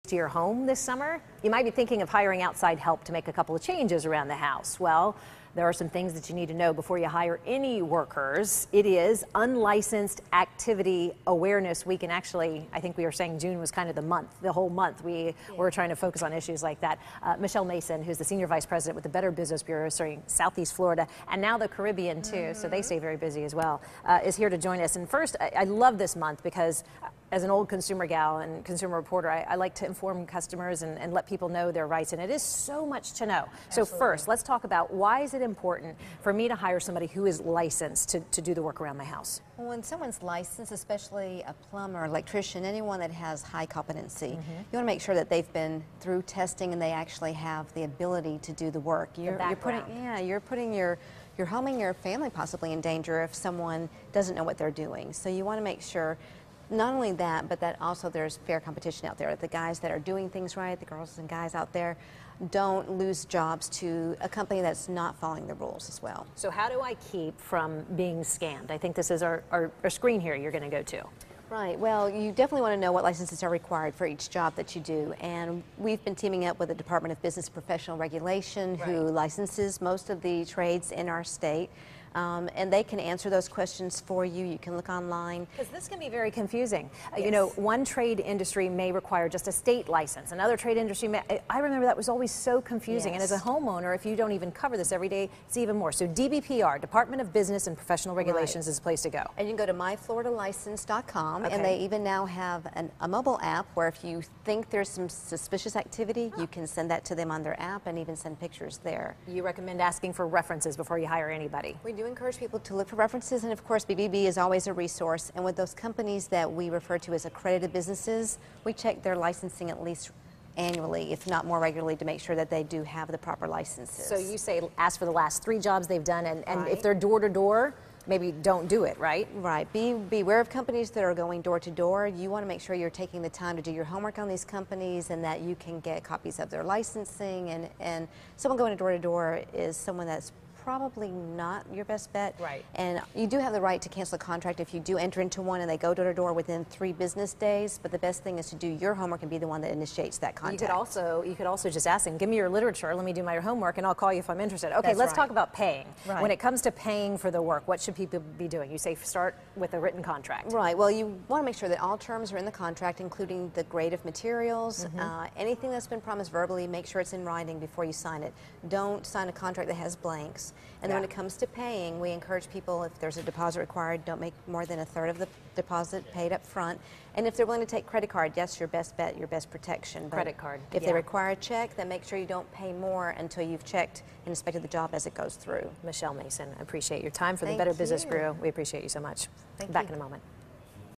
to your home this summer, you might be thinking of hiring outside help to make a couple of changes around the house. Well, there are some things that you need to know before you hire any workers. It is Unlicensed Activity Awareness Week, and actually, I think we were saying June was kind of the whole month. We were trying to focus on issues like that. Michelle Mason, who's the Senior Vice President with the Better Business Bureau serving Southeast Florida and now the Caribbean too, so they stay very busy as well, is here to join us. And first, I love this month because as an old consumer gal and consumer reporter, I like to inform customers and let people know their rights, and it is so much to know. So first, let's talk about why is it important for me to hire somebody who is licensed to do the work around my house? Well, when someone's licensed, especially a plumber, electrician, anyone that has high competency, you want to make sure that they've been through testing and they actually have the ability to do the work. You're putting your home and your family possibly in danger if someone doesn't know what they're doing. So you want to make sure not only that, but that also there's fair competition out there. The guys that are doing things right, the girls and guys out there, don't lose jobs to a company that's not following the rules as well. So how do I keep from being scammed? I think this is our screen here you're going to go to. Right. Well, you definitely want to know what licenses are required for each job that you do. And we've been teaming up with the Department of Business and Professional Regulation, who licenses most of the trades in our state. And they can answer those questions for you. You can look online. Because this can be very confusing. You know, one trade industry may require just a state license. Another trade industry may, I remember that was always so confusing. And as a homeowner, if you don't even cover this every day, it's even more. So DBPR, Department of Business and Professional Regulations, is a place to go. And you can go to myfloridalicense.com, and they even now have a mobile app where if you think there's some suspicious activity, you can send that to them on their app and even send pictures there. You recommend asking for references before you hire anybody? We do encourage people to look for references, and of course BBB is always a resource. And with those companies that we refer to as accredited businesses, we check their licensing at least annually, if not more regularly, to make sure that they do have the proper licenses. So you say ask for the last 3 jobs they've done, and if they're door to door, maybe don't do it, right? Right. Beware of companies that are going door to door. You want to make sure you're taking the time to do your homework on these companies and that you can get copies of their licensing. And someone going door to door is someone that's probably not your best bet. Right. And you do have the right to cancel a contract if you do enter into one and they go door to door within 3 business days. But the best thing is to do your homework and be the one that initiates that contact. You could also just ask them, give me your literature, let me do my homework, and I'll call you if I'm interested. Okay, let's talk about paying. When it comes to paying for the work, what should people be doing? You say start with a written contract. Right. Well, you want to make sure that all terms are in the contract, including the grade of materials. Anything that's been promised verbally, make sure it's in writing before you sign it. Don't sign a contract that has blanks. And then when it comes to paying, we encourage people, if there's a deposit required, don't make more than 1/3 of the deposit paid up front. And if they're willing to take credit card, yes, your best bet, your best protection. But credit card. If they require a check, then make sure you don't pay more until you've checked and inspected the job as it goes through. Michelle Mason, I appreciate your time for the Better Business Bureau. We appreciate you so much. Back in a moment.